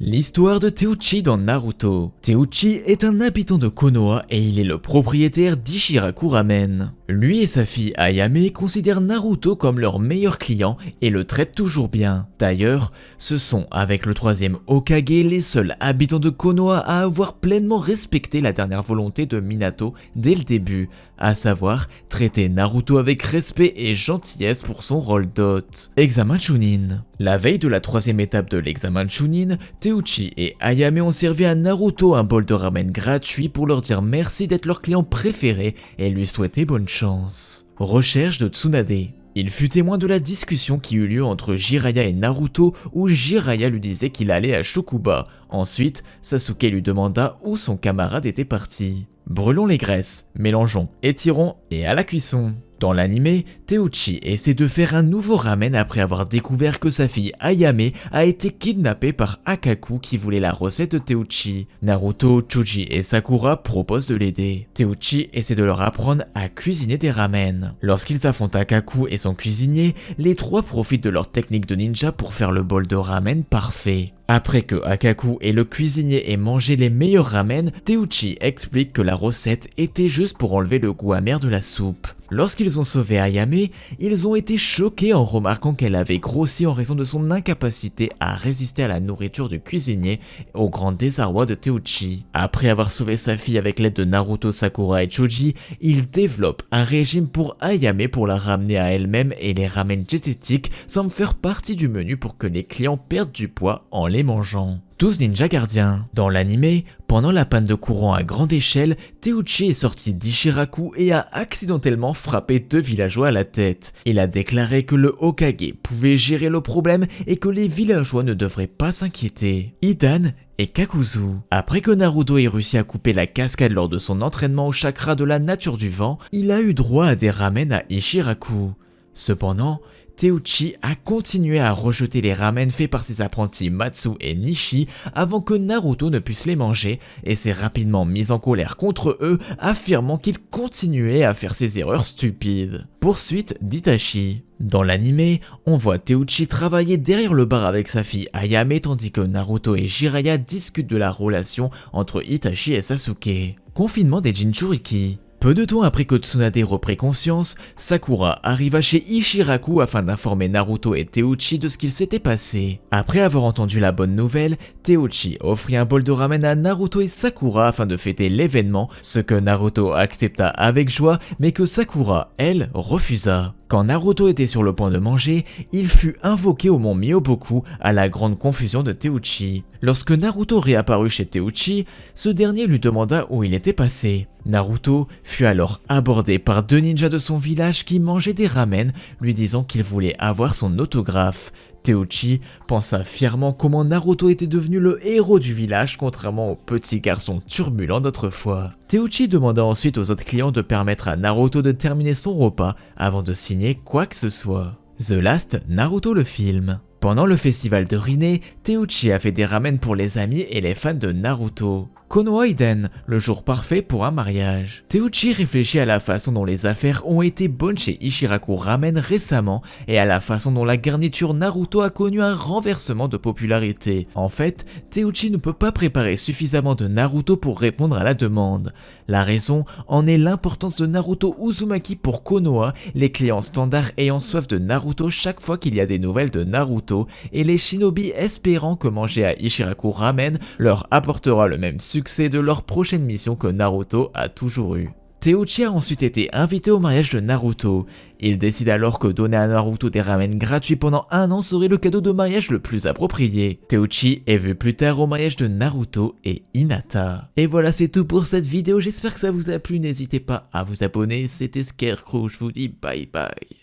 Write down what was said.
L'histoire de Teuchi dans Naruto. Teuchi est un habitant de Konoha et il est le propriétaire d'Ichiraku Ramen. Lui et sa fille Ayame considèrent Naruto comme leur meilleur client et le traitent toujours bien. D'ailleurs, ce sont avec le troisième Hokage les seuls habitants de Konoha à avoir pleinement respecté la dernière volonté de Minato dès le début, à savoir traiter Naruto avec respect et gentillesse pour son rôle d'hôte. Examen Chunin. La veille de la troisième étape de l'examen Chunin, Teuchi et Ayame ont servi à Naruto un bol de ramen gratuit pour leur dire merci d'être leur client préféré et lui souhaiter bonne chance. Recherche de Tsunade. Il fut témoin de la discussion qui eut lieu entre Jiraiya et Naruto où Jiraiya lui disait qu'il allait à Shokuba. Ensuite, Sasuke lui demanda où son camarade était parti. Brûlons les graisses, mélangeons, étirons et à la cuisson. Dans l'anime, Teuchi essaie de faire un nouveau ramen après avoir découvert que sa fille Ayame a été kidnappée par Akaku qui voulait la recette de Teuchi. Naruto, Choji et Sakura proposent de l'aider. Teuchi essaie de leur apprendre à cuisiner des ramen. Lorsqu'ils affrontent Akaku et son cuisinier, les trois profitent de leur technique de ninja pour faire le bol de ramen parfait. Après que Akaku et le cuisinier aient mangé les meilleurs ramen, Teuchi explique que la recette était juste pour enlever le goût amer de la soupe. Lorsqu'ils ont sauvé Ayame, ils ont été choqués en remarquant qu'elle avait grossi en raison de son incapacité à résister à la nourriture du cuisinier, au grand désarroi de Teuchi. Après avoir sauvé sa fille avec l'aide de Naruto, Sakura et Choji, ils développent un régime pour Ayame pour la ramener à elle-même et les ramen diététiques semblent faire partie du menu pour que les clients perdent du poids en les mangeant. 12 ninjas gardiens. Dans l'anime, pendant la panne de courant à grande échelle, Teuchi est sorti d'Ichiraku et a accidentellement frappé 2 villageois à la tête. Il a déclaré que le Hokage pouvait gérer le problème et que les villageois ne devraient pas s'inquiéter. Hidan et Kakuzu. Après que Naruto ait réussi à couper la cascade lors de son entraînement au chakra de la nature du vent, il a eu droit à des ramen à Ichiraku. Cependant, Teuchi a continué à rejeter les ramen faits par ses apprentis Matsu et Nishi avant que Naruto ne puisse les manger et s'est rapidement mis en colère contre eux, affirmant qu'il continuait à faire ses erreurs stupides. Poursuite d'Itachi. Dans l'anime, on voit Teuchi travailler derrière le bar avec sa fille Ayame tandis que Naruto et Jiraiya discutent de la relation entre Itachi et Sasuke. Confinement des Jinchuriki. Peu de temps après que Tsunade reprit conscience, Sakura arriva chez Ichiraku afin d'informer Naruto et Teuchi de ce qu'il s'était passé. Après avoir entendu la bonne nouvelle, Teuchi offrit un bol de ramen à Naruto et Sakura afin de fêter l'événement, ce que Naruto accepta avec joie mais que Sakura, elle, refusa. Quand Naruto était sur le point de manger, il fut invoqué au mont Myoboku à la grande confusion de Teuchi. Lorsque Naruto réapparut chez Teuchi, ce dernier lui demanda où il était passé. Naruto fut alors abordé par 2 ninjas de son village qui mangeaient des ramen, lui disant qu'ils voulaient avoir son autographe. Teuchi pensa fièrement comment Naruto était devenu le héros du village contrairement au petit garçon turbulent d'autrefois. Teuchi demanda ensuite aux autres clients de permettre à Naruto de terminer son repas avant de signer quoi que ce soit. The Last Naruto le film. Pendant le festival de Rinne, Teuchi a fait des ramen pour les amis et les fans de Naruto. Konoha Iden, le jour parfait pour un mariage. Teuchi réfléchit à la façon dont les affaires ont été bonnes chez Ichiraku Ramen récemment et à la façon dont la garniture Naruto a connu un renversement de popularité. En fait, Teuchi ne peut pas préparer suffisamment de Naruto pour répondre à la demande. La raison en est l'importance de Naruto Uzumaki pour Konoha, les clients standards ayant soif de Naruto chaque fois qu'il y a des nouvelles de Naruto et les shinobi espérant que manger à Ichiraku Ramen leur apportera le même succès de leur prochaine mission que Naruto a toujours eu. Teuchi a ensuite été invité au mariage de Naruto. Il décide alors que donner à Naruto des ramen gratuits pendant 1 an serait le cadeau de mariage le plus approprié. Teuchi est vu plus tard au mariage de Naruto et Hinata. Et voilà, c'est tout pour cette vidéo, j'espère que ça vous a plu, n'hésitez pas à vous abonner, c'était Scarecrow, je vous dis bye bye.